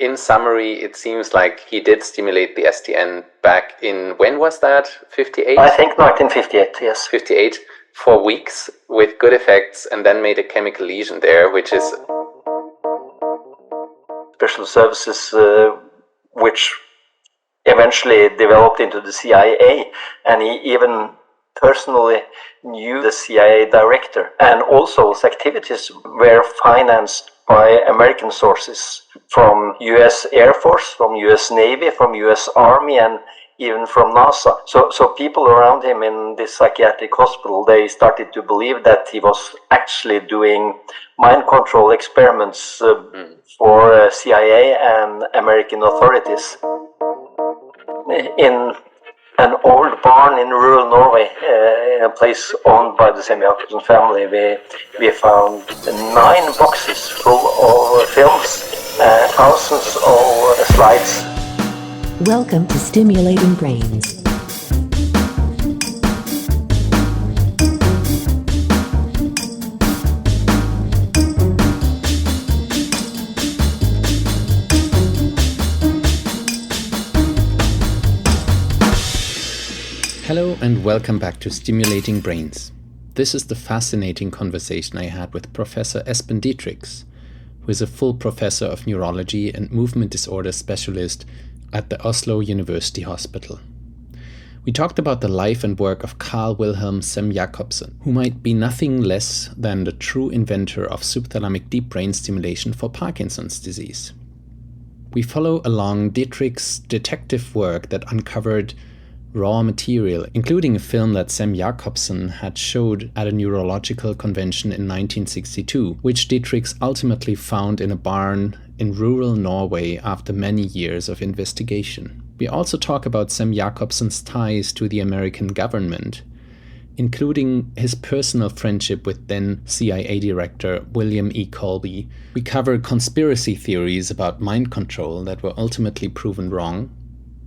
in summary, it seems like he did stimulate the SDN back in, when was that? 58? I think 1958, yes. 58, for weeks with good effects, and then made a chemical lesion there, which is... Special services, which eventually developed into the CIA, and he even personally knew the CIA director, and also his activities were financed by American sources from US Air Force, from US Navy, from US Army, and even from NASA. So people around him in this psychiatric hospital, they started to believe that he was actually doing mind control experiments for CIA and American authorities. In an old barn in rural Norway, a place owned by the Sem-Jacobsen family, we found 9 boxes full of films, thousands of slides. Welcome to Stimulating Brains. Hello and welcome back to Stimulating Brains. This is the fascinating conversation I had with Professor Espen Dietrichs, who is a full professor of neurology and movement disorder specialist at the Oslo University Hospital. We talked about the life and work of Carl Wilhelm Sem-Jacobsen, who might be nothing less than the true inventor of subthalamic deep brain stimulation for Parkinson's disease. We follow along Dietrichs' detective work that uncovered raw material, including a film that Sem-Jacobsen had showed at a neurological convention in 1962, which Dietrichs ultimately found in a barn in rural Norway after many years of investigation. We also talk about Sem-Jacobsen's ties to the American government, including his personal friendship with then CIA Director William E. Colby. We cover conspiracy theories about mind control that were ultimately proven wrong,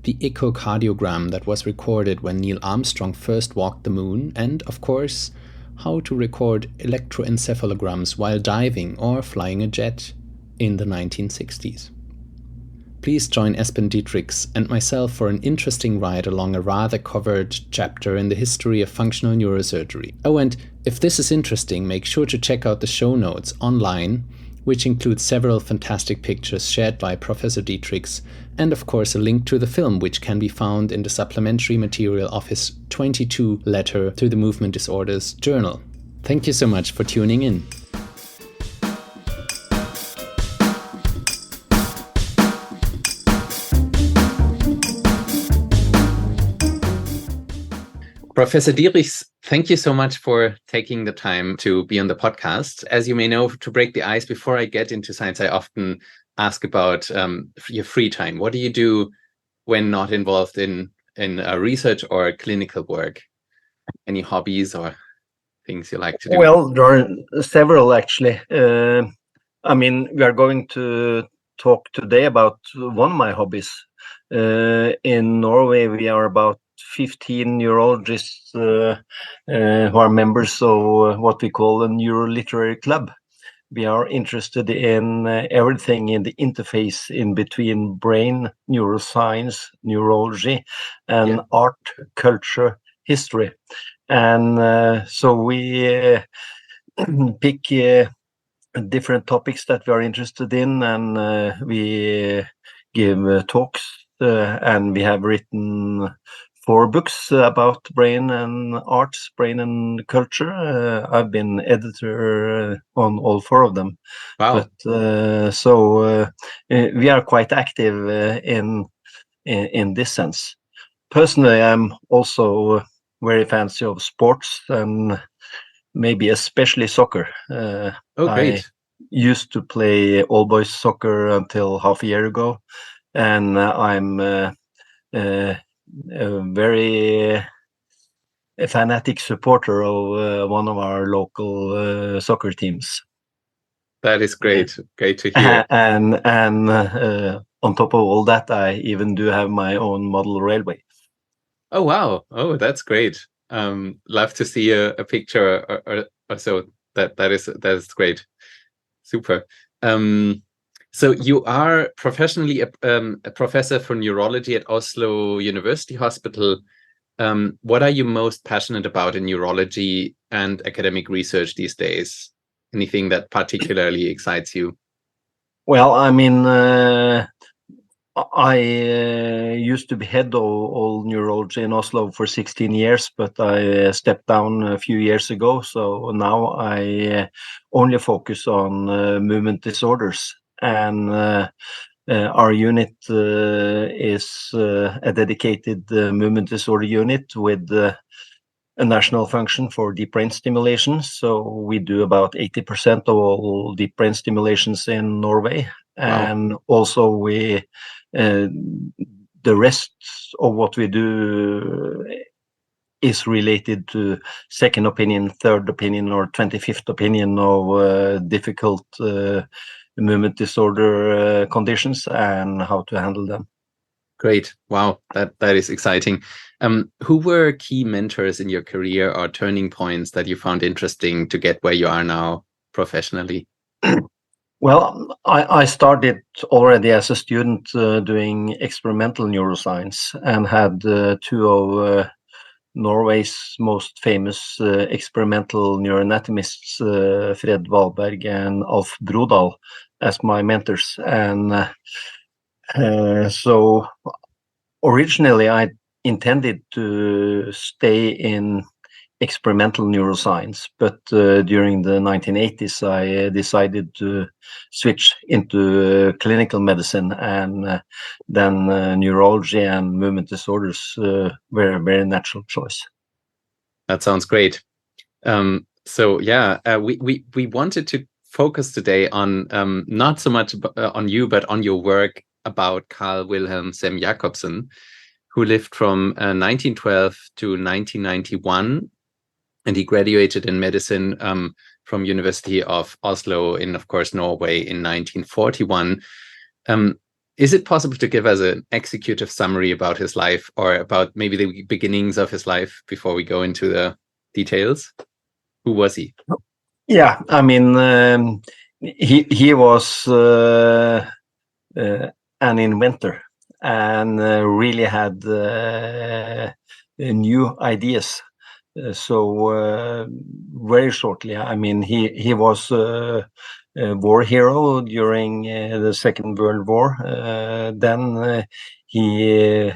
the echocardiogram that was recorded when Neill Armstrong first walked the moon, and, of course, how to record electroencephalograms while diving or flying a jet in the 1960s. Please join Espen Dietrichs and myself for an interesting ride along a rather covered chapter in the history of functional neurosurgery. Oh, and if this is interesting, make sure to check out the show notes online, which includes several fantastic pictures shared by Professor Dietrichs, and of course a link to the film, which can be found in the supplementary material of his 22 letter to the Movement Disorders Journal. Thank you so much for tuning in. Professor Dietrichs, thank you so much for taking the time to be on the podcast. As you may know, to break the ice, before I get into science, I often ask about your free time. What do you do when not involved in research or clinical work? Any hobbies or things you like to do? Well, there are several, actually. We are going to talk today about one of my hobbies. In Norway, we are about 15 neurologists who are members of what we call a neuroliterary club. We are interested in everything in the interface in between brain, neuroscience, neurology, and art, culture, history. And so we pick different topics that we are interested in, and we give talks, and we have written 4 books about brain and arts, brain and culture. I've been editor on all 4 of them. Wow! But we are quite active in this sense. Personally, I'm also very fancy of sports, and maybe especially soccer. Great! I used to play all boys soccer until half a year ago, and I'm a very fanatic supporter of one of our local soccer teams. That is great. Great to hear. And on top of all that, I even do have my own model railway. Oh, wow. Oh, that's great. Love to see a picture or so. That is great. Super. So you are professionally a professor for neurology at Oslo University Hospital. What are you most passionate about in neurology and academic research these days? Anything that particularly excites you? Well, I mean, I used to be head of all neurology in Oslo for 16 years, but I stepped down a few years ago. So now I only focus on movement disorders. And our unit is a dedicated movement disorder unit with a national function for deep brain stimulation. So we do about 80% of all deep brain stimulations in Norway. And also we the rest of what we do is related to second opinion, third opinion, or 25th opinion of difficult movement disorder conditions and how to handle them. Great. Wow, that is exciting. Who were key mentors in your career or turning points that you found interesting to get where you are now professionally? Well, I started already as a student doing experimental neuroscience and had two of Norway's most famous experimental neuroanatomists, Fred Wahlberg and Alf Brodal, as my mentors. And so originally I intended to stay in experimental neuroscience, but during the 1980s I decided to switch into clinical medicine, and then neurology and movement disorders were a very natural choice. That sounds great. So yeah, we wanted to focus today on not so much on you, but on your work about Carl Wilhelm Sem-Jacobsen, who lived from 1912 to 1991. And he graduated in medicine from University of Oslo in, of course, Norway in 1941. Is it possible to give us an executive summary about his life, or about maybe the beginnings of his life before we go into the details? Who was he? Yeah, I mean, he was an inventor and really had new ideas. So very shortly, I mean, he was a war hero during the Second World War. Then he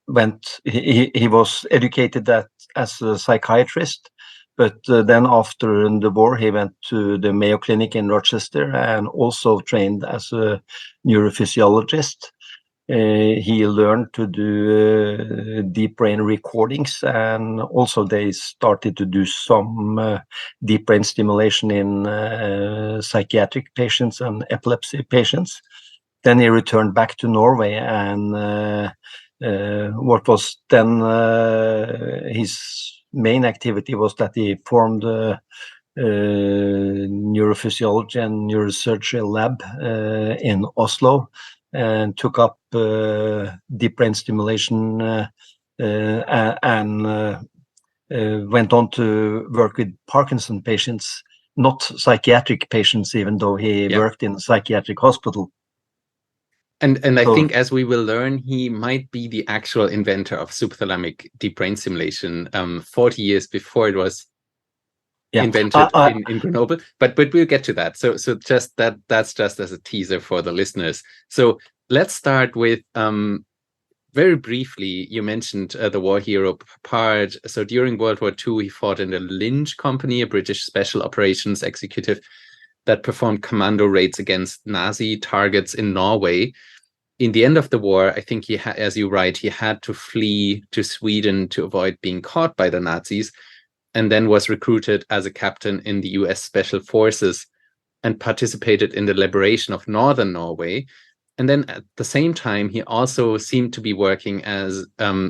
was educated as a psychiatrist, but then after the war, he went to the Mayo Clinic in Rochester and also trained as a neurophysiologist. He learned to do deep brain recordings, and also they started to do some deep brain stimulation in psychiatric patients and epilepsy patients. Then he returned back to Norway, and what was then his main activity was that he formed a neurophysiology and neurosurgery lab in Oslo, and took up deep brain stimulation and went on to work with Parkinson patients, not psychiatric patients, even though he worked in a psychiatric hospital. And I think, as we will learn, he might be the actual inventor of subthalamic deep brain stimulation 40 years before it was invented in Grenoble, but we'll get to that. So just that's just as a teaser for the listeners. So let's start with very briefly. You mentioned the war hero part. So during World War II, he fought in the Lynch Company, a British special operations executive that performed commando raids against Nazi targets in Norway. In the end of the war, I think as you write, he had to flee to Sweden to avoid being caught by the Nazis, and then was recruited as a captain in the US Special Forces and participated in the liberation of northern Norway. And then at the same time, he also seemed to be working as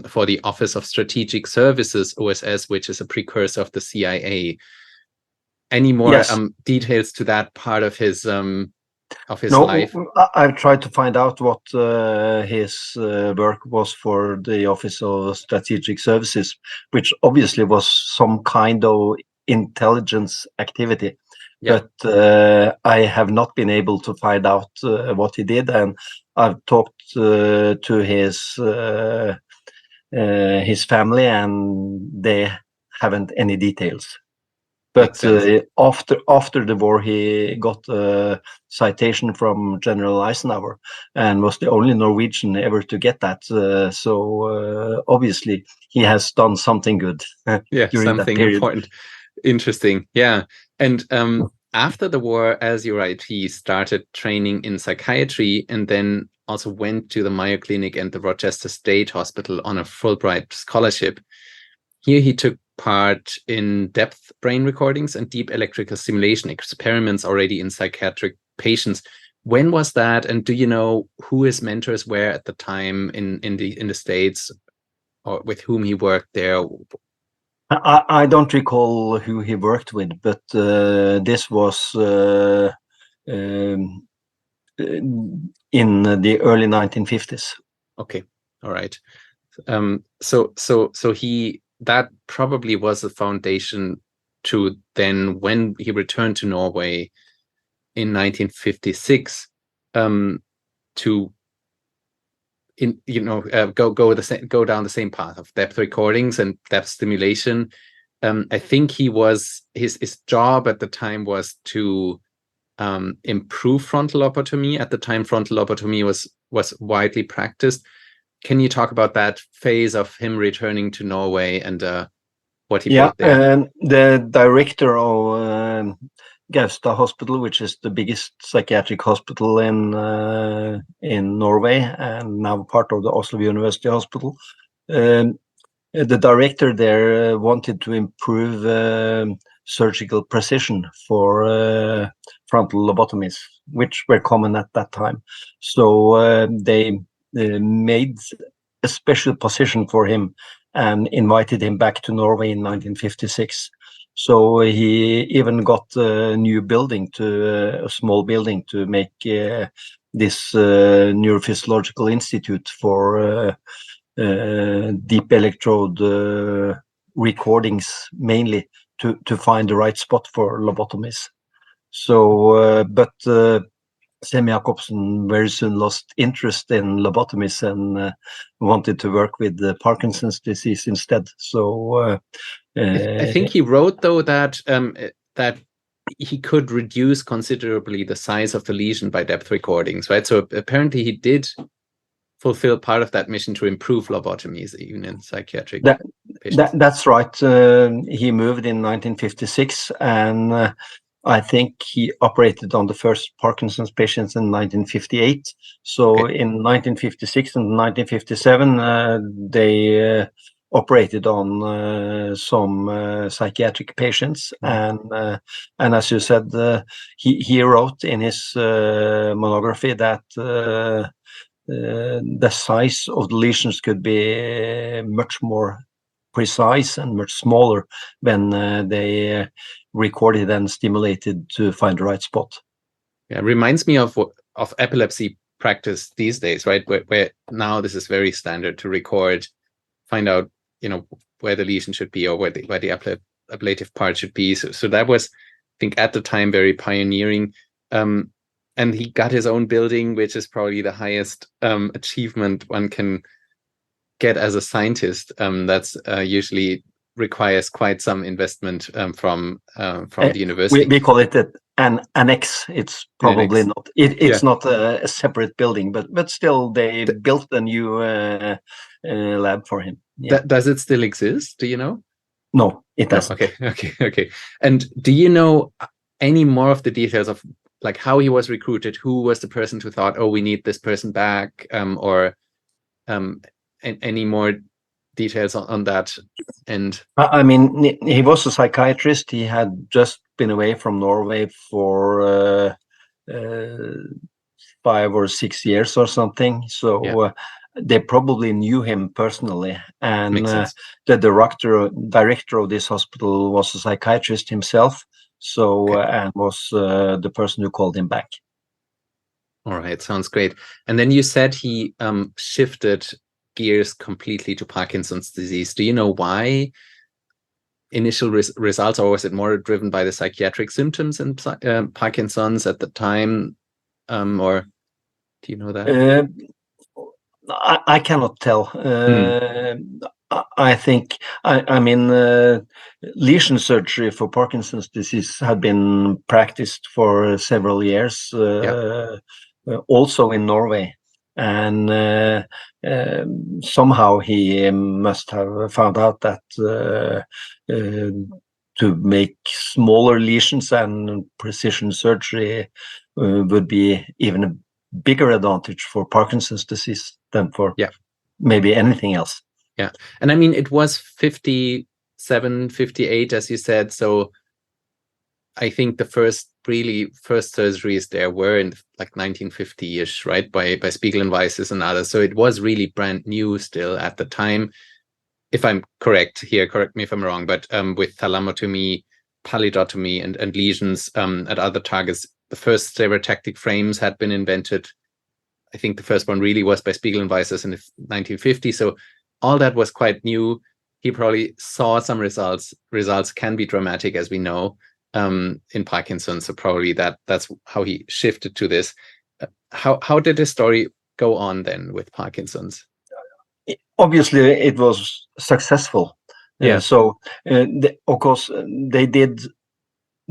for the Office of Strategic Services, OSS, which is a precursor of the CIA. Any more details to that part of his life? I've tried to find out what his work was for the Office of Strategic Services, which obviously was some kind of intelligence activity. but I have not been able to find out what he did, and I've talked to his family, and they haven't any details. But after the war, he got a citation from General Eisenhower and was the only Norwegian ever to get that. So obviously he has done something good during something that period. Important. Interesting. Yeah. And after the war, as you're right, he started training in psychiatry and then also went to the Mayo Clinic and the Rochester State Hospital on a Fulbright scholarship. Here he took part in depth brain recordings and deep electrical stimulation experiments already in psychiatric patients. When was that? And do you know who his mentors were at the time in the States, or with whom he worked there? I don't recall who he worked with, but this was in the early 1950s. Okay, all right. So he, that probably was the foundation to then, when he returned to Norway in 1956, to go down the same path of depth recordings and depth stimulation. I think he was his job at the time was to improve frontal lobotomy. At the time, frontal lobotomy was widely practiced. Can you talk about that phase of him returning to Norway and what he brought there? The director of Gaustad Hospital, which is the biggest psychiatric hospital in Norway and now part of the Oslo University Hospital. The director there wanted to improve surgical precision for frontal lobotomies, which were common at that time. So they made a special position for him and invited him back to Norway in 1956. So he even got a new building, a small building, to make this neurophysiological institute for deep electrode recordings, mainly to find the right spot for lobotomies. So, but Sem-Jacobsen very soon lost interest in lobotomies and wanted to work with Parkinson's disease instead. So I think he wrote, though, that that he could reduce considerably the size of the lesion by depth recordings, right? So apparently he did fulfill part of that mission to improve lobotomies, even in psychiatric patients. That's right. He moved in 1956, and I think he operated on the first Parkinson's patients in 1958. So in 1956 and 1957, they operated on some psychiatric patients. And as you said, he wrote in his monography that the size of the lesions could be much more precise and much smaller when they recorded and stimulated to find the right spot. Yeah, it reminds me of epilepsy practice these days, right? Where now this is very standard to record, find out, where the lesion should be or where the ablative part should be. So that was, I think, at the time very pioneering. And he got his own building, which is probably the highest achievement one can get as a scientist. That's usually requires quite some investment from the university. We call it an annex. It's probably not. It's not a separate building, but still they built a new lab for him. Yeah. Does it still exist? Do you know? No, it doesn't. Okay. And do you know any more of the details of like how he was recruited? Who was the person who thought, oh, we need this person back, or any more details on that? And I mean, he was a psychiatrist. He had just been away from Norway for 5 or 6 years or something. So they probably knew him personally. And the director of this hospital was a psychiatrist himself. So and was the person who called him back. All right, sounds great. And then you said he shifted gears completely to Parkinson's disease. Do you know why initial results, or was it more driven by the psychiatric symptoms and Parkinson's at the time, or do you know that? I cannot tell. I think, I mean, lesion surgery for Parkinson's disease had been practiced for several years, also in Norway. And somehow he must have found out that to make smaller lesions and precision surgery would be even a bigger advantage for Parkinson's disease than for maybe anything else. Yeah. And I mean, it was 57, 58, as you said. So I think the first surgeries there were in like 1950-ish, right? By Spiegel and Weisses and others. So it was really brand new still at the time. If I'm correct here, correct me if I'm wrong, but with thalamotomy, pallidotomy, and lesions at other targets, the first stereotactic frames had been invented. I think the first one really was by Spiegel and Weisses in the 1950s. So all that was quite new. He probably saw some results. Results can be dramatic, as we know, in Parkinson's. So probably that's how he shifted to this. How did the story go on then with Parkinson's? Obviously, it was successful. Yeah. Of course, they did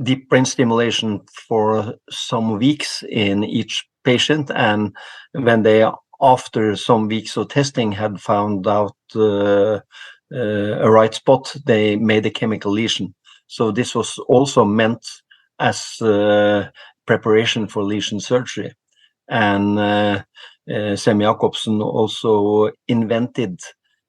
deep brain stimulation for some weeks in each patient, and when they, after some weeks of testing, had found out a right spot, they made a chemical lesion. So this was also meant as preparation for lesion surgery. And Sem-Jacobsen also invented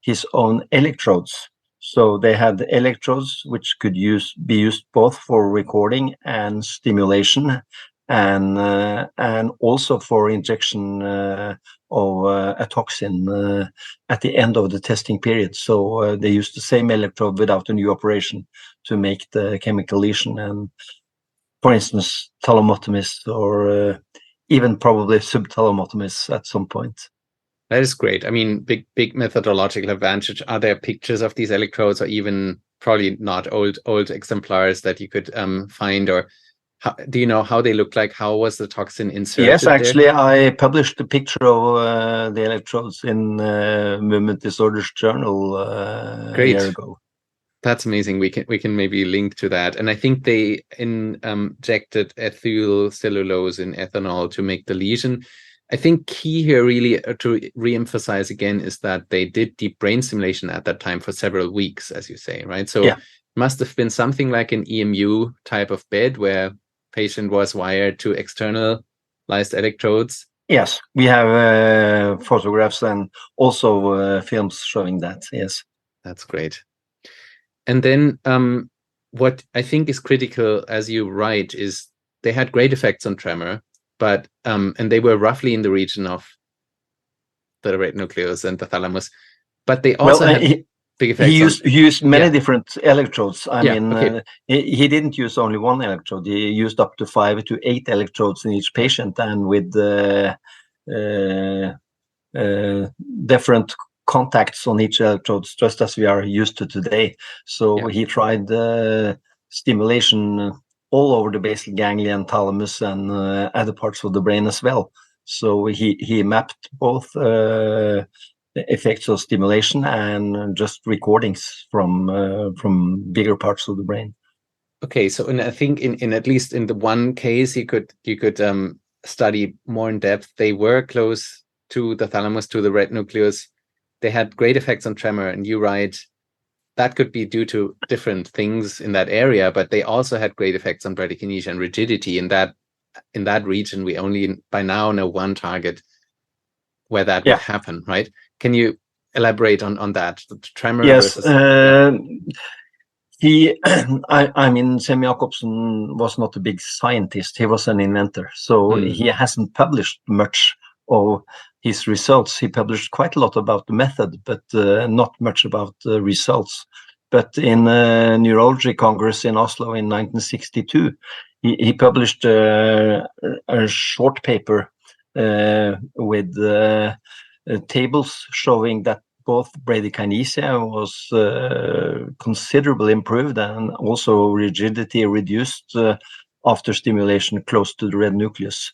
his own electrodes. So they had electrodes which could be used both for recording and stimulation, and also for injection of a toxin at the end of the testing period. So they used the same electrode without a new operation to make the chemical lesion. And for instance, thalamotomists or even probably subthalamotomists at some point. That is great. I mean, big methodological advantage. Are there pictures of these electrodes, or even probably not old exemplars that you could find, or do you know how they look like? How was the toxin inserted? Yes, actually, I published a picture of the electrodes in Movement Disorders Journal a year ago. That's amazing. We can maybe link to that. And I think they injected ethyl cellulose in ethanol to make the lesion. I think key here really to re-emphasize again is that they did deep brain stimulation at that time for several weeks, as you say, right? So it must have been something like an EMU type of bed where patient was wired to externalized electrodes. Yes, we have photographs and also films showing that, yes. That's great. And then what I think is critical, as you write, is they had great effects on tremor, but and they were roughly in the region of the red nucleus and the thalamus, but they also had big effects. He used many different electrodes. I mean, he didn't use only one electrode. He used up to 5 to 8 electrodes in each patient, and with different contacts on each electrode, just as we are used to today. So he tried stimulation all over the basal ganglia and thalamus and other parts of the brain as well. So he mapped both effects of stimulation and just recordings from bigger parts of the brain. Okay, so I think in at least in the one case you could study more in depth. They were close to the thalamus, to the red nucleus. They had great effects on tremor, and you write that could be due to different things in that area, but they also had great effects on bradykinesia and rigidity. In that region, we only by now know one target where that would happen, right? Can you elaborate on that? The tremor versus... I mean, Sem-Jacobsen was not a big scientist. He was an inventor, so he hasn't published much of his results. He published quite a lot about the method, but not much about the results. But in a neurology congress in Oslo in 1962, he published a short paper with tables showing that both bradykinesia was considerably improved and also rigidity reduced after stimulation close to the red nucleus.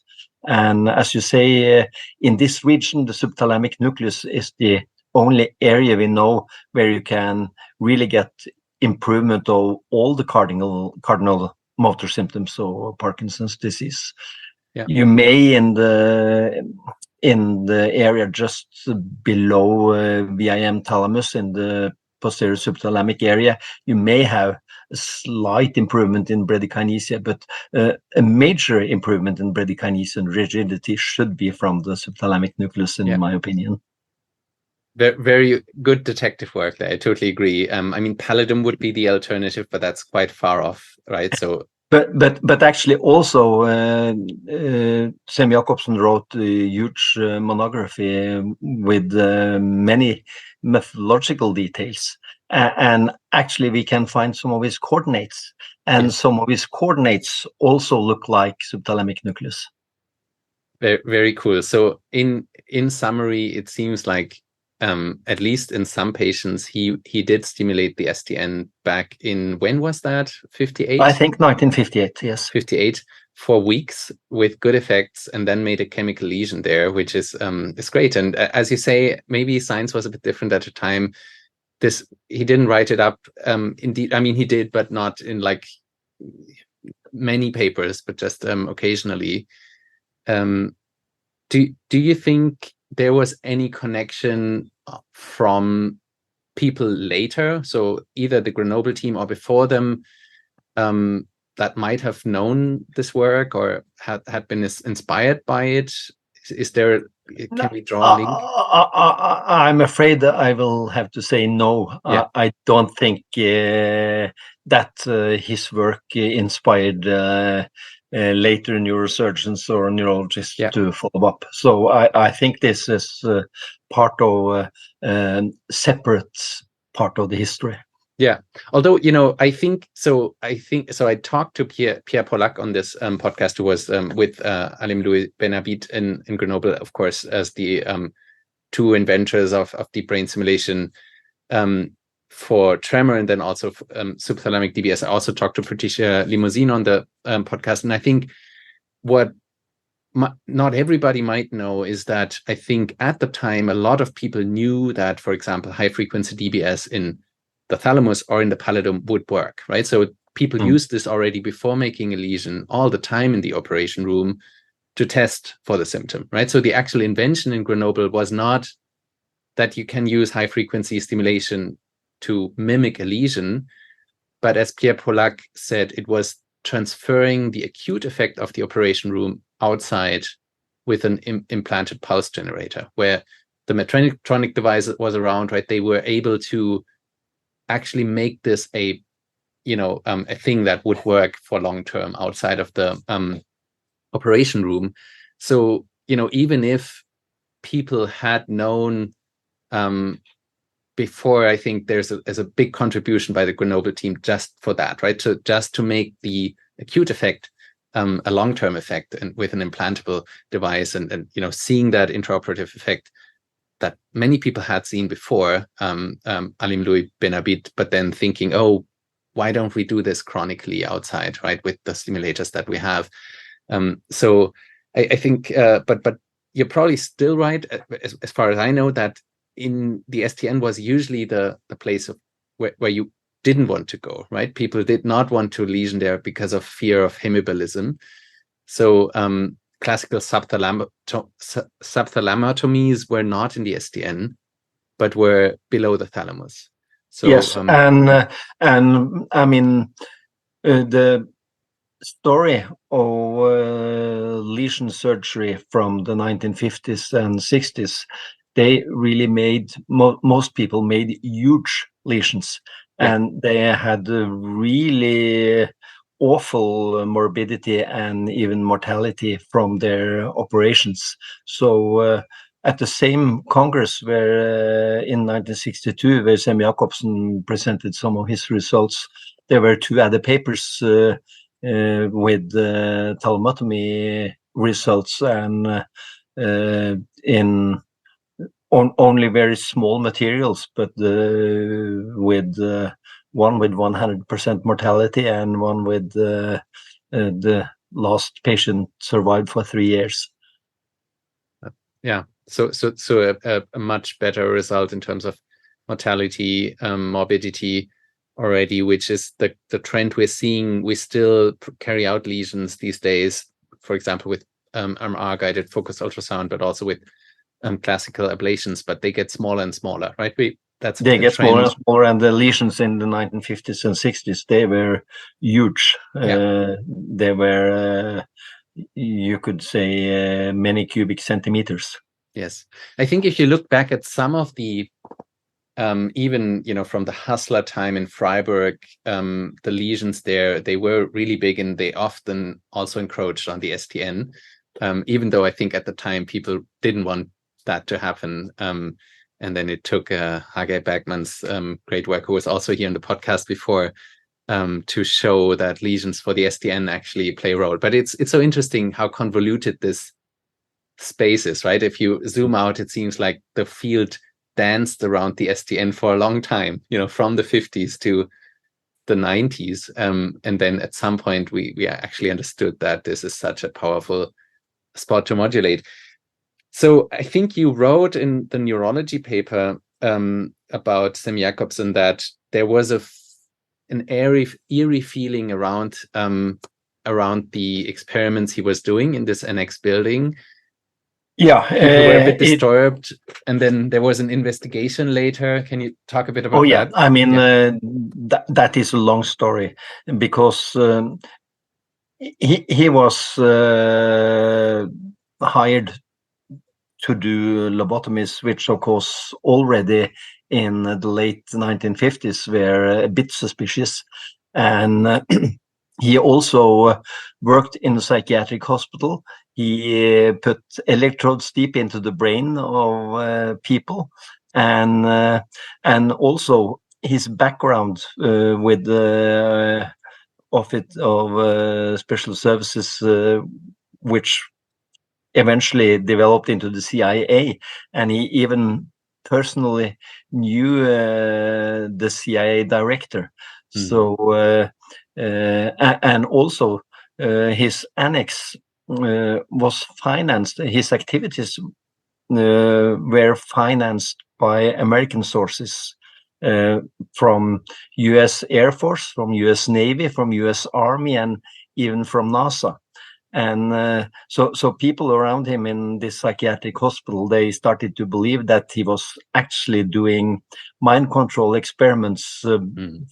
And as you say, in this region, the subthalamic nucleus is the only area we know where you can really get improvement of all the cardinal motor symptoms of Parkinson's disease. Yeah. You may in the area just below VIM thalamus in the posterior subthalamic area, you may have a slight improvement in bradykinesia, but a major improvement in bradykinesia and rigidity should be from the subthalamic nucleus, in my opinion. Very good detective work there. I totally agree. I mean, pallidum would be the alternative, but that's quite far off, right? So, but actually also Sem-Jacobsen wrote a huge monography with many methodological details, and actually we can find some of his coordinates, and some of his coordinates also look like subthalamic nucleus. Very, very cool. So in summary, it seems like at least in some patients, he did stimulate the STN back in, when was that? 58? I think 1958, yes. 58 for weeks with good effects, and then made a chemical lesion there, which is great. And as you say, maybe science was a bit different at the time. He didn't write it up. Indeed, I mean, he did, but not in like many papers, but just occasionally. Do you think there was any connection from people later, so either the Grenoble team or before them, that might have known this work or had been inspired by it? Is there, can we draw a link? I'm afraid that I will have to say no. I don't think that his work inspired later neurosurgeons or neurologists to follow up. So I think this is part of separate part of the history. Yeah, although, you know, I think so. I talked to Pierre Pollak on this podcast, who was with Alim Benabid in Grenoble, of course, as the two inventors of deep brain simulation for tremor, and then also subthalamic DBS. I also talked to Patricia Limousine on the podcast, and I think what not everybody might know is that I think at the time a lot of people knew that, for example, high frequency DBS in the thalamus or in the pallidum would work, right? So people used this already before making a lesion all the time in the operation room to test for the symptom, right? So the actual invention in Grenoble was not that you can use high frequency stimulation to mimic a lesion, but as Pierre Pollak said, it was transferring the acute effect of the operation room outside with an implanted pulse generator, where the Medtronic device was around, right? They were able to actually make this a thing that would work for long term outside of the operation room. So, you know, even if people had known before, I think there's a big contribution by the Grenoble team just for that, right? So just to make the acute effect a long-term effect, and with an implantable device, and you know, seeing that intraoperative effect that many people had seen before, Alim Benabid, but then thinking, oh, why don't we do this chronically outside, right, with the stimulators that we have? So I think, but you're probably still right, as far as I know, that in the STN was usually the place of where you didn't want to go, right? People did not want to lesion there because of fear of hemibolism. So classical subthalamotomies were not in the STN, but were below the thalamus. So, yes, and I mean the story of lesion surgery from the 1950s and 60s, they really made most people made huge lesions, and they had really awful morbidity and even mortality from their operations. So at the same Congress in 1962, where Sem-Jacobsen presented some of his results, there were two other papers with thalamotomy results, and only very small materials, but with one with 100% mortality and one with the last patient survived for 3 years. Yeah, so a much better result in terms of mortality, morbidity already, which is the trend we're seeing. We still carry out lesions these days, for example, with MR-guided focused ultrasound, but also with classical ablations, but they get smaller and smaller, right? They get smaller and smaller, and the lesions in the 1950s and 60s, they were huge. They were, you could say, many cubic centimeters. Yes, I think if you look back at some of the, even from the Hassler time in Freiburg, the lesions there, they were really big, and they often also encroached on the STN. Even though I think at the time people didn't want that to happen. And then it took Hagai Bergman's great work, who was also here on the podcast before, to show that lesions for the STN actually play a role. But it's so interesting how convoluted this space is, right? If you zoom out, it seems like the field danced around the STN for a long time, from the 50s to the 90s. And then at some point, we actually understood that this is such a powerful spot to modulate. So I think you wrote in the neurology paper about Sem-Jacobsen that there was an eerie feeling around the experiments he was doing in this annex building. Yeah, people were a bit disturbed, and then there was an investigation later. Can you talk a bit about that? I mean, that is a long story, because he was hired to do lobotomies, which of course already in the late 1950s were a bit suspicious. And he also worked in a psychiatric hospital. He put electrodes deep into the brain of people, and also his background with of special services, which eventually developed into the CIA, and he even personally knew the CIA director. So and also his annex was financed. His activities were financed by American sources, from U.S. Air Force, from U.S. Navy, from U.S. Army, and even from NASA. And so people around him in this psychiatric hospital, they started to believe that he was actually doing mind control experiments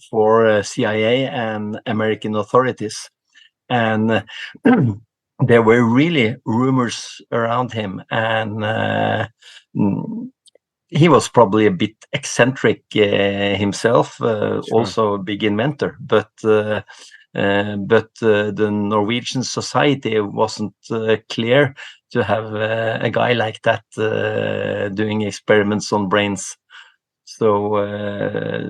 for CIA and American authorities. And there were really rumors around him, and he was probably a bit eccentric himself, also a big inventor, but the Norwegian society wasn't clear to have a guy like that doing experiments on brains. So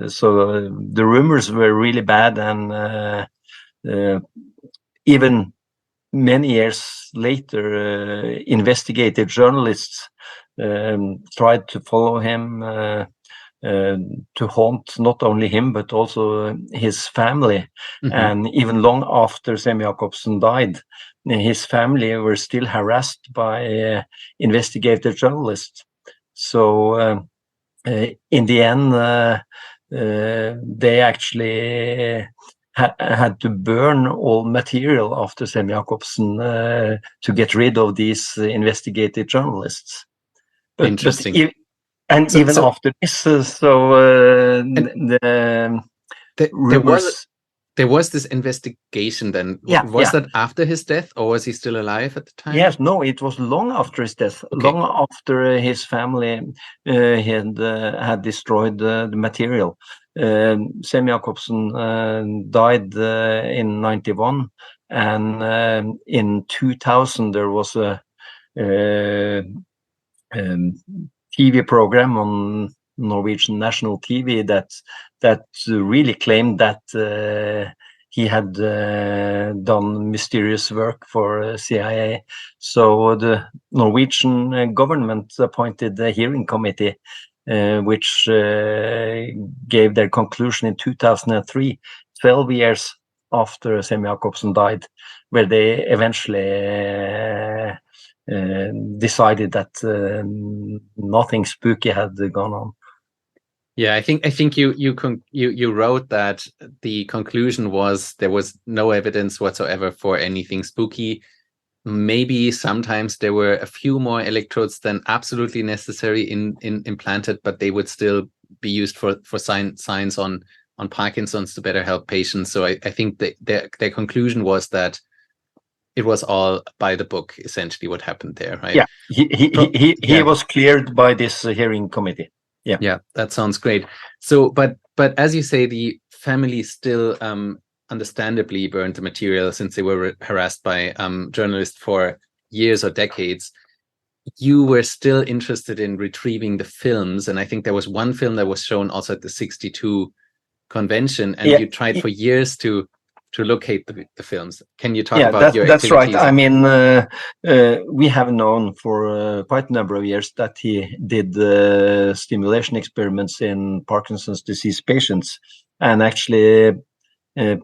the rumors were really bad, and even many years later, investigative journalists tried to follow him, to haunt not only him but also his family. And even long after Sem-Jacobsen died, his family were still harassed by investigative journalists. So in the end, they actually had to burn all material after Sem-Jacobsen to get rid of these investigative journalists. Interesting. Even after this, there was this investigation then. Was that after his death, or was he still alive at the time? Yes, no, it was long after his death. Okay. Long after his family had destroyed the material. Sem-Jacobsen died in 91, and in 2000 there was a TV program on Norwegian national TV that really claimed that he had done mysterious work for CIA. So the Norwegian government appointed a hearing committee, which gave their conclusion in 2003, 12 years after Sem-Jacobsen died, where they eventually decided that nothing spooky had gone on. Yeah, I think you wrote that the conclusion was there was no evidence whatsoever for anything spooky. Maybe sometimes there were a few more electrodes than absolutely necessary in implanted, but they would still be used for science on Parkinson's to better help patients. So I think their conclusion was that it was all by the book, essentially what happened there, right? Yeah, he was cleared by this hearing committee. Yeah, that sounds great. So, but as you say, the family still understandably burned the material since they were harassed by journalists for years or decades. You were still interested in retrieving the films, and I think there was one film that was shown also at the 1962 convention, and you tried for years to locate the films. Can you talk about your activities? That's right. I mean, we have known for quite a number of years that he did stimulation experiments in Parkinson's disease patients. And actually,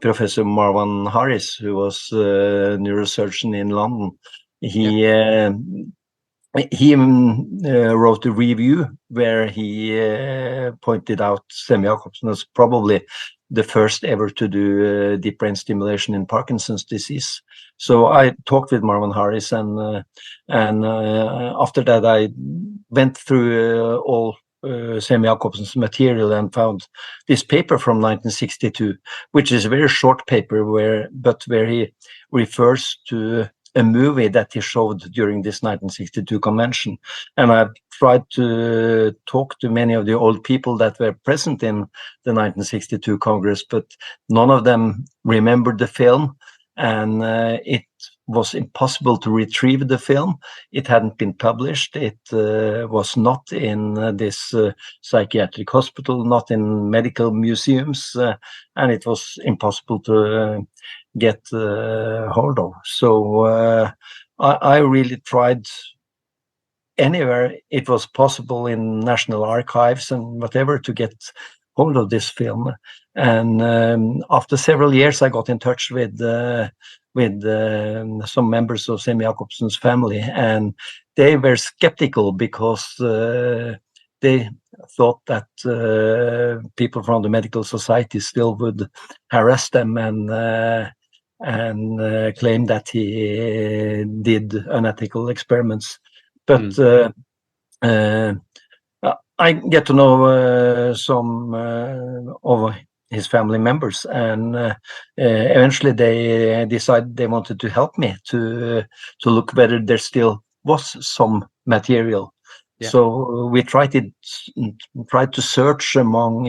Professor Marwan Harris, who was a neurosurgeon in London, he wrote a review where he pointed out Sem-Jacobsen as probably the first ever to do deep brain stimulation in Parkinson's disease. So I talked with Marwan Harris, and after that I went through all Sem-Jacobsen's material and found this paper from 1962, which is a very short paper where he refers to a movie that he showed during this 1962 convention. And I tried to talk to many of the old people that were present in the 1962 Congress, but none of them remembered the film, and it was impossible to retrieve the film. It hadn't been published. It was not in this psychiatric hospital, not in medical museums, and it was impossible to get hold of. So I really tried anywhere it was possible in national archives and whatever to get hold of this film. And after several years, I got in touch with some members of Sem-Jacobsen's family, and they were skeptical because they thought that people from the medical society still would harass them and claim that he did unethical experiments. But I get to know some of his family members, and eventually they decided they wanted to help me to look whether there still was some material. Yeah. So we tried to search among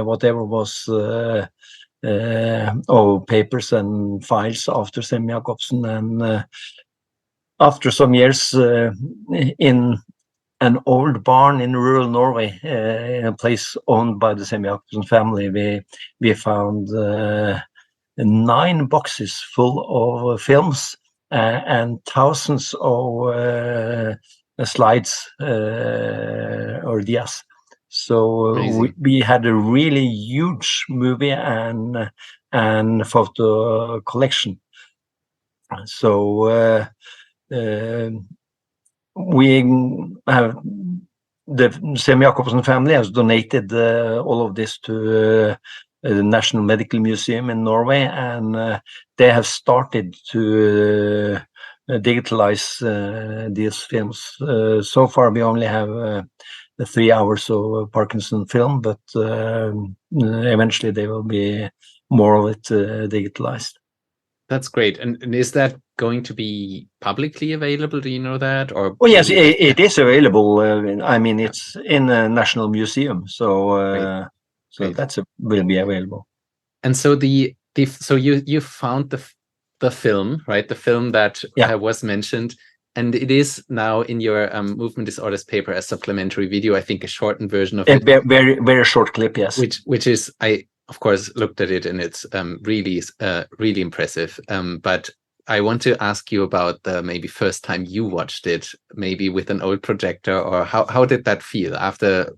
whatever was papers and files after Sem-Jacobsen, and after some years in an old barn in rural Norway, in a place owned by the Sem-Jacobsen family, we found 9 boxes full of films and thousands of slides or dias. So we had a really huge movie and photo collection. So we have, the Sem-Jacobsen family has donated all of this to the National Medical Museum in Norway, and they have started to digitalize these films. So far we only have the 3 hours of Parkinson film, but eventually there will be more of it digitalized. That's great. And is that going to be publicly available? Do you know that? Or yes, it is available. I mean, it's in a national museum, so that's will be available. And so so you found the film, right? The film that was mentioned, and it is now in your movement disorders paper as supplementary video. I think a shortened version of it. Very very short clip, yes. Which is of course, looked at it, and it's really, really impressive. But I want to ask you about the maybe first time you watched it, maybe with an old projector, or how did that feel after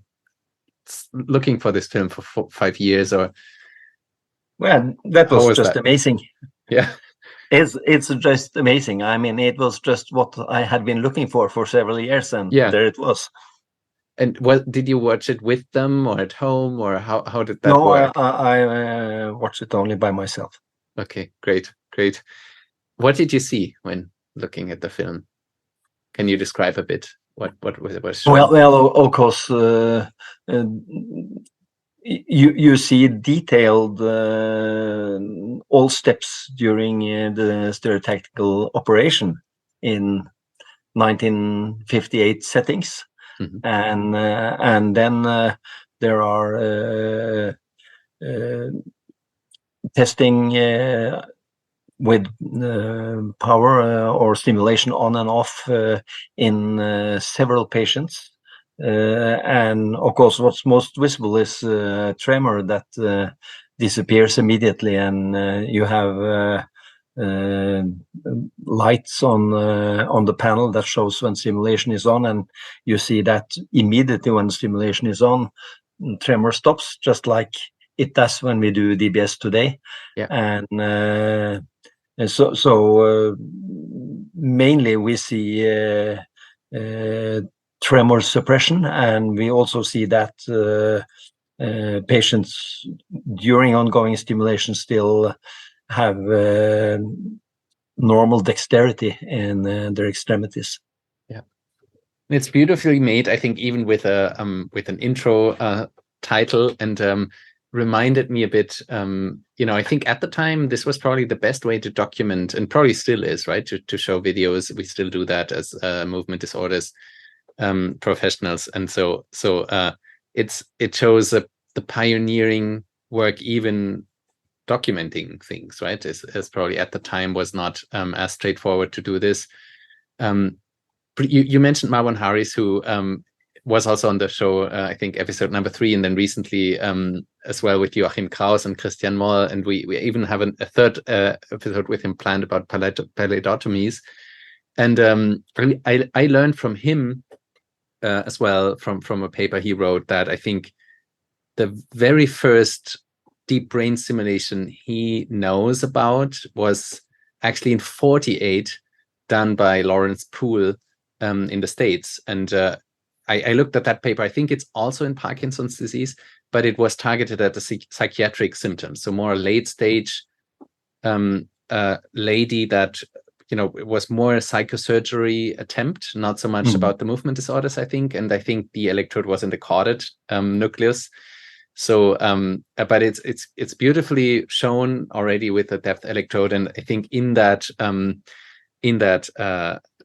looking for this film for 5 years? Or well, that was just that? amazing. Yeah, it's just amazing. I mean, it was just what I had been looking for several years, and there it was. And what did you watch it with them or at home, or how did that no, work? I watched it only by myself. Okay, great. What did you see when looking at the film? Can you describe a bit what was shown? Well, of course, you see detailed all steps during the stereotactical operation in 1958 settings, and then there are testing with power or stimulation on and off in several patients. And of course, what's most visible is tremor that disappears immediately, and you have lights on the panel that shows when stimulation is on, and you see that immediately when stimulation is on, tremor stops, just like it does when we do DBS today. And so mainly we see tremor suppression, and we also see that patients during ongoing stimulation still have normal dexterity in their extremities. Yeah, it's beautifully made, I think, even with an intro title, and reminded me a bit, I think at the time this was probably the best way to document, and probably still is, right, to show videos. We still do that as movement disorders professionals, and so it shows the pioneering work, even documenting things, right, as probably at the time was not as straightforward to do this. You mentioned Marwan Harris, who was also on the show, I think episode number 3, and then recently as well with Joachim Kraus and Christian Moll, and we even have a third episode with him planned about pallidotomies. And I learned from him as well, from a paper he wrote, that I think the very first deep brain stimulation he knows about was actually in 1948, done by Lawrence Poole in the States. And I looked at that paper. I think it's also in Parkinson's disease, but it was targeted at the psychiatric symptoms, so more late stage lady that it was more a psychosurgery attempt, not so much about the movement disorders, I think. And I think the electrode was in the caudate nucleus. So, but it's beautifully shown already with the depth electrode. And I think in that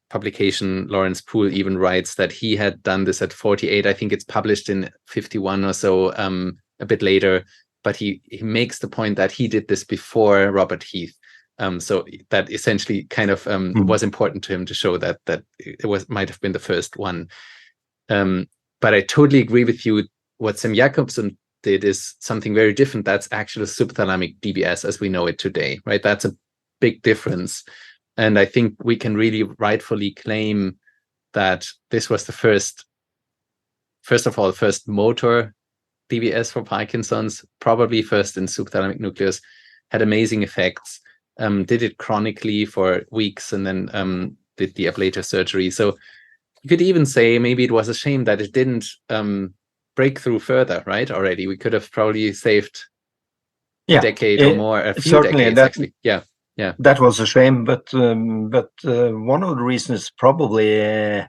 publication, Lawrence Poole even writes that he had done this at 1948. I think it's published in 1951 or so, a bit later. But he makes the point that he did this before Robert Heath. So that essentially kind of was important to him to show that it might have been the first one. But I totally agree with you. What Sem-Jacobsen did is something very different. That's actually subthalamic DBS as we know it today, right? That's a big difference. And I think we can really rightfully claim that this was the first motor DBS for Parkinson's, probably first in subthalamic nucleus, had amazing effects. Did it chronically for weeks, and then did the ablator surgery. So you could even say maybe it was a shame that it didn't break through further, right? Already, we could have probably saved a decade or more, a few decades, actually. Yeah. That was a shame, but one of the reasons probably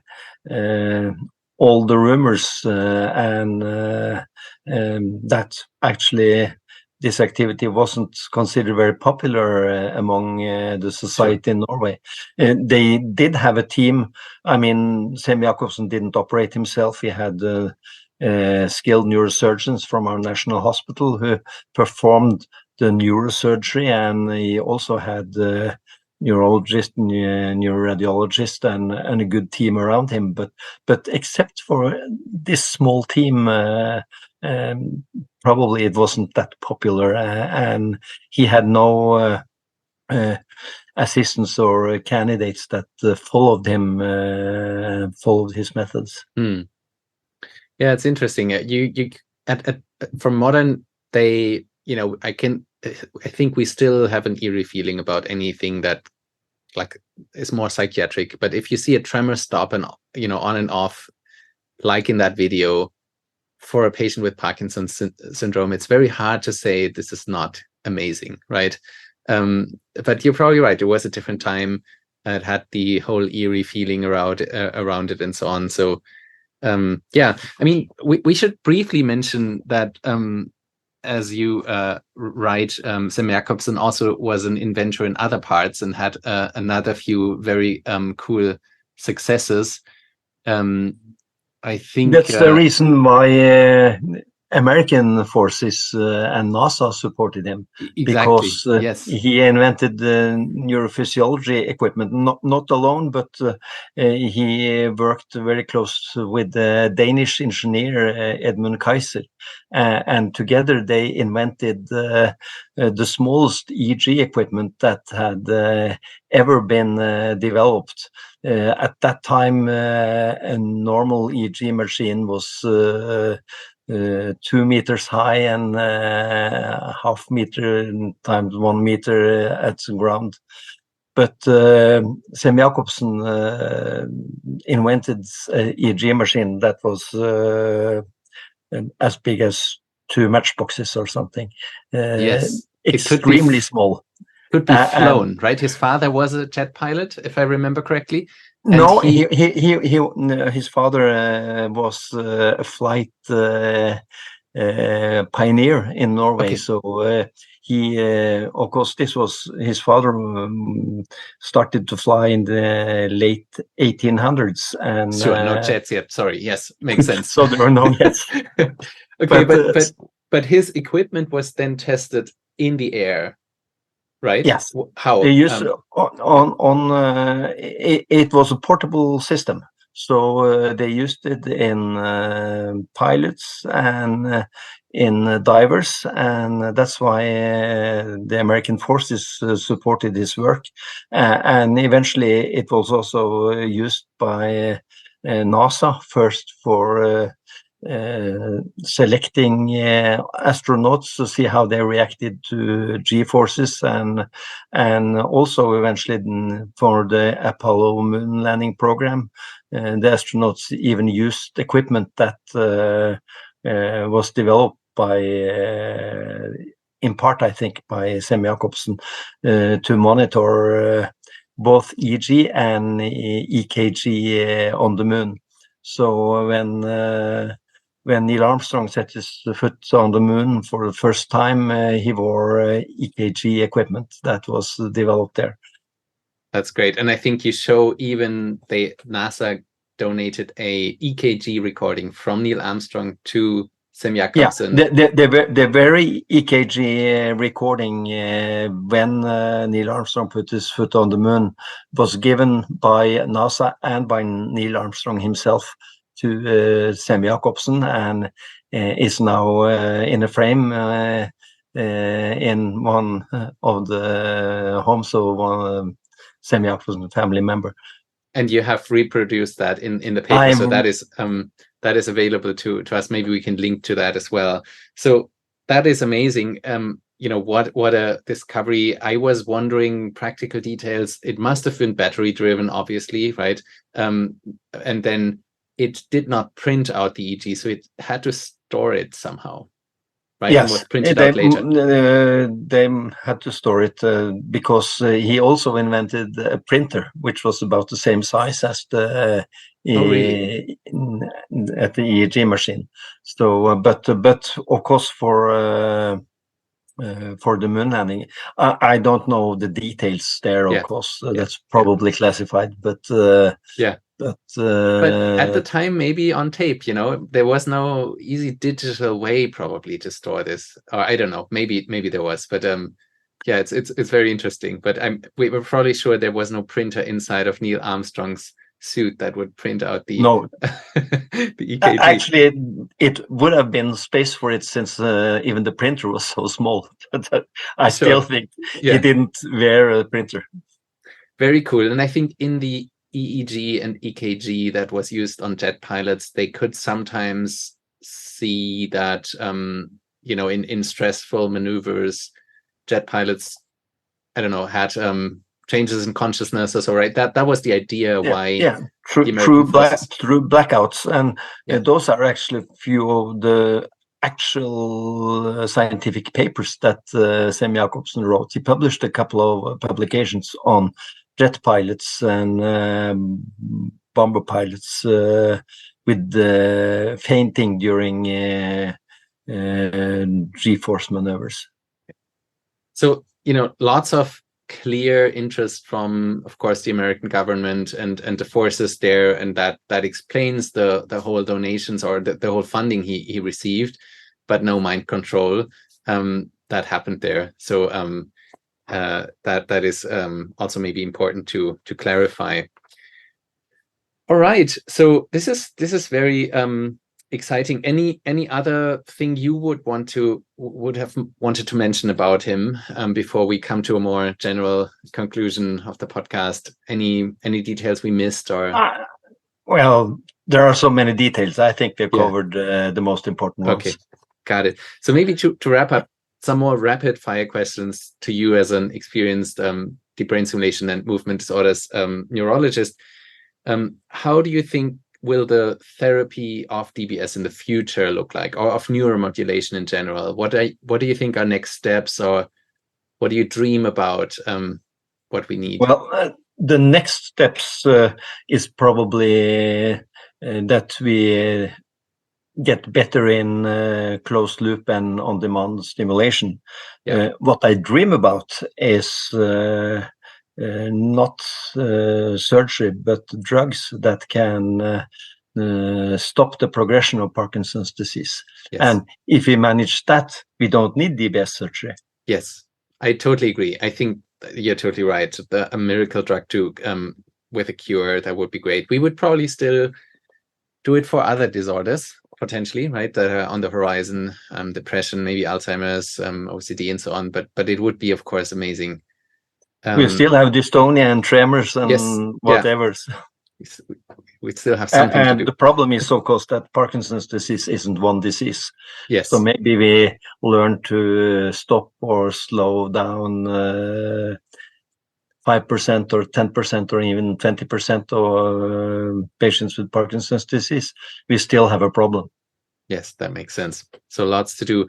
all the rumors and that actually this activity wasn't considered very popular among the society in Norway. They did have a team. I mean, Sem-Jacobsen didn't operate himself. He had skilled neurosurgeons from our national hospital who performed the neurosurgery, and he also had neurologist, neuroradiologist, and a good team around him. But except for this small team, probably it wasn't that popular, and he had no assistants or candidates that followed him, followed his methods. Yeah, it's interesting. You for modern, they, I think we still have an eerie feeling about anything that like is more psychiatric. But if you see a tremor stop and on and off, like in that video, for a patient with Parkinson's syndrome, it's very hard to say this is not amazing, right? But you're probably right. It was a different time. It had the whole eerie feeling around it and so on. So yeah, I mean, we should briefly mention that as you write, Sem-Jacobsen also was an inventor in other parts and had another few very cool successes. I think that's the reason why American forces and NASA supported him, exactly. Because Yes. he invented neurophysiology equipment, not alone, but he worked very close with the Danish engineer Edmund Kaiser, and together they invented the smallest EEG equipment that had ever been developed. At that time, a normal EEG machine was 2 meters high and half meter times 1 meter at the ground. But Sem-Jacobsen invented an EEG machine that was as big as 2 matchboxes or something. Yes, extremely small. Could be flown, right? His father was a jet pilot, if I remember correctly. And no, his father was a flight pioneer in Norway. Okay. So he, of course, this was his father started to fly in the late 1800s, and sure, no jets yet. Sorry, yes, makes sense. So there were no jets. Okay, but his equipment was then tested in the air, right? Yes. How? They used it was a portable system, so they used it in pilots and in divers, and that's why the American forces supported his work, and eventually it was also used by NASA first for selecting astronauts to see how they reacted to G-forces, and also eventually for the Apollo moon landing program. The astronauts even used equipment that was developed by, in part, I think, by Sem-Jacobsen to monitor both EEG and EKG on the moon. So when Neill Armstrong set his foot on the moon for the first time, he wore EKG equipment that was developed there. That's great. And I think you show even NASA donated a EKG recording from Neill Armstrong to Sem-Jacobsen. Yeah, the very EKG recording when Neill Armstrong put his foot on the moon was given by NASA and by Neill Armstrong himself to Sem-Jacobsen, and is now in a frame in one of the homes of one Sem-Jacobsen family member. And you have reproduced that in the paper, so that is available to us. Maybe we can link to that as well. So that is amazing. What a discovery. I was wondering practical details. It must have been battery driven, obviously, right? And then it did not print out the EEG, so it had to store it somehow, right? Yes, and was printed out later. They had to store it because he also invented a printer, which was about the same size as the really? at the EEG machine. So, but of course for the moon landing, I don't know the details there. Of course, that's probably classified, but yeah. But at the time, maybe on tape, there was no easy digital way probably to store this. Or I don't know, maybe there was, but yeah, it's very interesting. But we were probably sure there was no printer inside of Neill Armstrong's suit that would print out the No. the EKG. Actually, it would have been space for it, since even the printer was so small. I still think he didn't wear a printer. Very cool. And I think in the EEG and EKG that was used on jet pilots, they could sometimes see that, in stressful maneuvers, jet pilots, I don't know, had changes in consciousness or so, right? That was the idea why. True blackouts, and those are actually few of the actual scientific papers that Sem-Jacobsen wrote. He published a couple of publications on jet pilots and bomber pilots with fainting during G-force maneuvers. So, lots of clear interest from, of course, the American government and the forces there, and that explains the whole donations or the whole funding he received, but no mind control that happened there. So that is also maybe important to clarify. All right, so this is very exciting. Any other thing you would have wanted to mention about him before we come to a more general conclusion of the podcast? Any details we missed, or? Well, there are so many details. I think we've covered the most important ones. Okay, got it. So maybe to wrap up, some more rapid fire questions to you as an experienced deep brain stimulation and movement disorders neurologist. How do you think will the therapy of DBS in the future look like, or of neuromodulation in general? What do you think are next steps, or what do you dream about what we need? Well, the next steps is probably that we get better in closed loop and on-demand stimulation. What I dream about is not surgery, but drugs that can stop the progression of Parkinson's disease. Yes. And if we manage that, we don't need DBS surgery. Yes, I totally agree. I think you're totally right. A miracle drug too, with a cure, that would be great. We would probably still do it for other disorders, potentially, right, that are on the horizon, depression, maybe Alzheimer's, OCD, and so on. But it would be, of course, amazing. We still have dystonia and tremors and whatever. We still have something to do. The problem is, of course, that Parkinson's disease isn't one disease. Yes. So maybe we learn to stop or slow down 5% or 10% or even 20% of patients with Parkinson's disease. We still have a problem. Yes, that makes sense. So lots to do.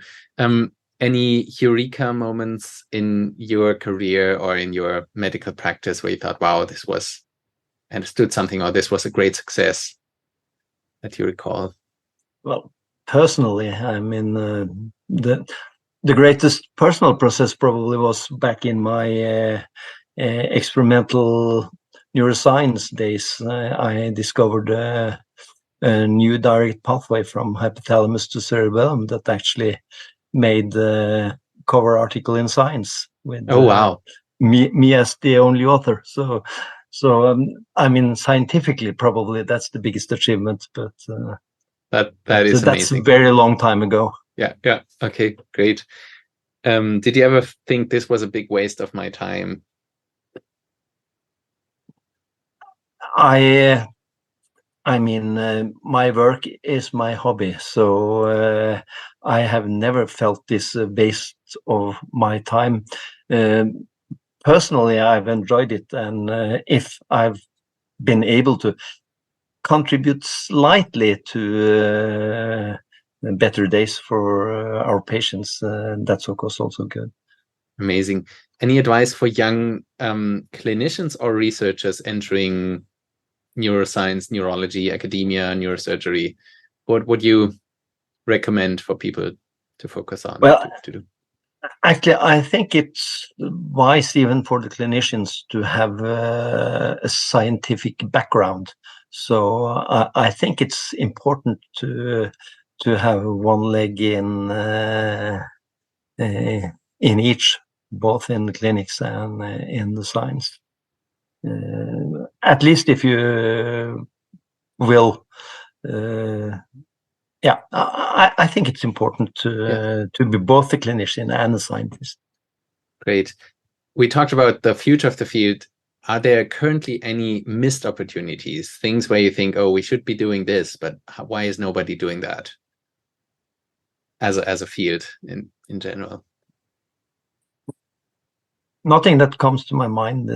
Any eureka moments in your career or in your medical practice where you thought, wow, this was understood something, or this was a great success that you recall? Well, personally, I mean, the greatest personal process probably was back in my experimental neuroscience days. I discovered a new direct pathway from hypothalamus to cerebellum that actually made the cover article in Science with me as the only author. So I mean, scientifically, probably that's the biggest achievement. But that is that's amazing. A very long time ago. Yeah. Okay, great. Did you ever think this was a big waste of my time? I mean, my work is my hobby, so I have never felt this waste of my time. Personally, I've enjoyed it, and if I've been able to contribute slightly to better days for our patients, that's of course also good. Amazing. Any advice for young clinicians or researchers entering neuroscience, neurology, academia, neurosurgery? What would you recommend for people to focus on? Well, to do? Actually, I think it's wise even for the clinicians to have a scientific background. So I think it's important to have one leg in each, both in the clinics and in the science. At least if you will. I think it's important to be both a clinician and a scientist. Great. We talked about the future of the field. Are there currently any missed opportunities, things where you think, oh, we should be doing this, but why is nobody doing that as a field in general? Nothing that comes to my mind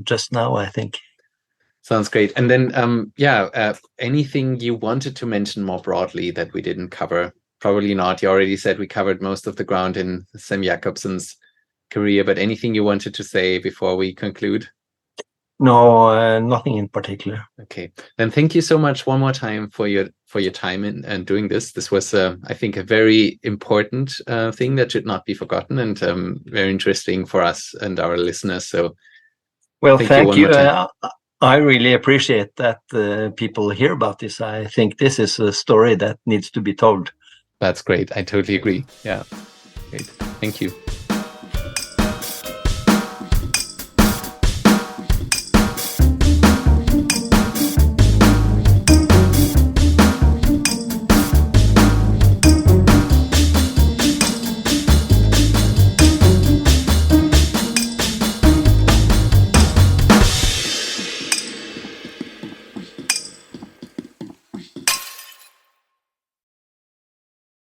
just now, I think. Sounds great. And then, anything you wanted to mention more broadly that we didn't cover? Probably not. You already said we covered most of the ground in Sem-Jacobsen's career, but anything you wanted to say before we conclude? No, nothing in particular. Okay, then thank you so much one more time for your time and doing this. This was, I think, a very important thing that should not be forgotten, and very interesting for us and our listeners. So, well, thank you. I really appreciate that people hear about this. I think this is a story that needs to be told. That's great. I totally agree. Yeah, great. Thank you.